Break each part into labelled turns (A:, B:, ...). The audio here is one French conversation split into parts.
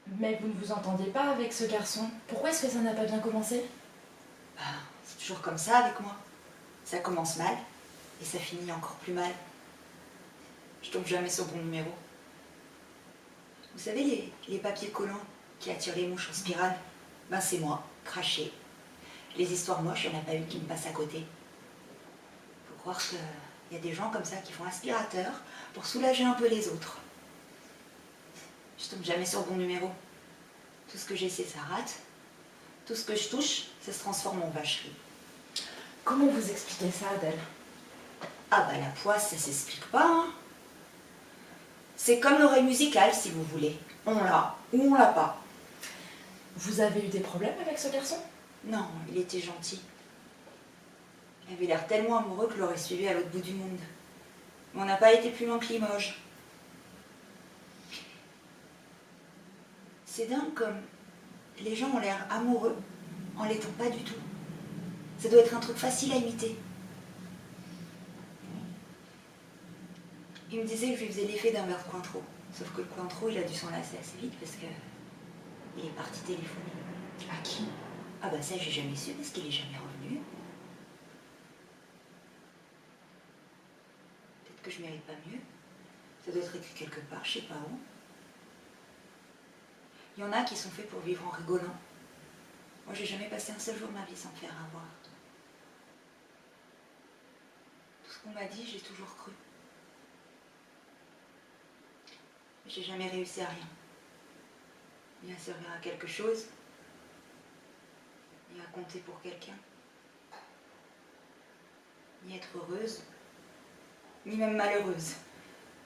A: Mais vous ne vous entendiez pas avec ce garçon. Pourquoi est-ce que ça n'a pas bien commencé?
B: Bah, c'est toujours comme ça avec moi. Ça commence mal et ça finit encore plus mal. Je tombe jamais sur le bon numéro. Vous savez, les papiers collants qui attirent les mouches en spirale, ben c'est moi, craché. Les histoires moches, il n'y en a pas une qui me passe à côté. Faut croire qu'il y a des gens comme ça qui font aspirateur pour soulager un peu les autres. Je tombe jamais sur le bon numéro. Tout ce que j'essaie, ça rate. Tout ce que je touche, ça se transforme en vacherie.
A: Comment vous expliquez ça, Adèle?
B: Ah bah la poisse, ça s'explique pas, hein. C'est comme l'oreille musicale, si vous voulez. On l'a ou on l'a pas.
A: Vous avez eu des problèmes avec ce garçon?
B: Non, il était gentil. Il avait l'air tellement amoureux que je l'aurais suivi à l'autre bout du monde. Mais on n'a pas été plus loin que Limoges. C'est dingue comme les gens ont l'air amoureux en l'étant pas du tout. Ça doit être un truc facile à imiter. Il me disait que je lui faisais l'effet d'un verre de Cointreau. Sauf que le Cointreau, il a dû s'en lasser assez vite parce que il est parti téléphoner.
A: À qui?
B: Ah bah ça, j'ai jamais su parce qu'il est jamais revenu. Peut-être que je mérite pas mieux. Ça doit être écrit quelque part, je sais pas où. Il y en a qui sont faits pour vivre en rigolant. Moi, j'ai jamais passé un seul jour de ma vie sans me faire avoir. Tout ce qu'on m'a dit, j'ai toujours cru. Mais j'ai jamais réussi à rien. Ni à servir à quelque chose, ni à compter pour quelqu'un, ni être heureuse, ni même malheureuse.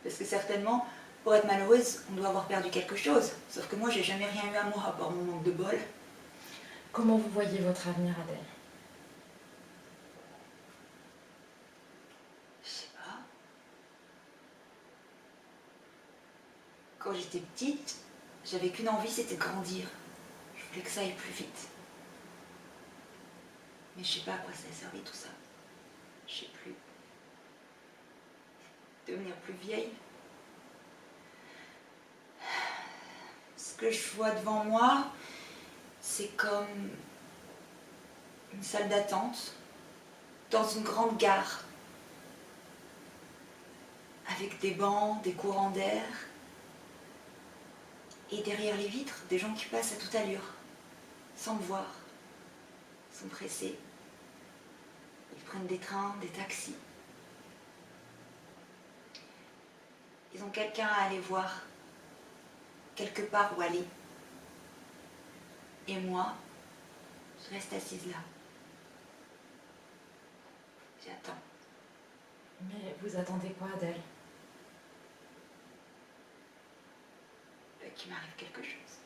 B: Parce que certainement, pour être malheureuse, on doit avoir perdu quelque chose. Sauf que moi, j'ai jamais rien eu à moi, à part mon manque de bol.
A: Comment vous voyez votre avenir, Adèle?
B: Je sais pas. Quand j'étais petite, j'avais qu'une envie, c'était de grandir. Je voulais que ça aille plus vite. Mais je sais pas à quoi ça a servi tout ça. Je sais plus. Devenir plus vieille. Ce que je vois devant moi, c'est comme une salle d'attente dans une grande gare. Avec des bancs, des courants d'air. Et derrière les vitres, des gens qui passent à toute allure, sans me voir. Ils sont pressés. Ils prennent des trains, des taxis. Ils ont quelqu'un à aller voir, quelque part où aller. Et moi, je reste assise là. J'attends.
A: Mais vous attendez quoi, Adèle?
B: Qu'il m'arrive quelque chose.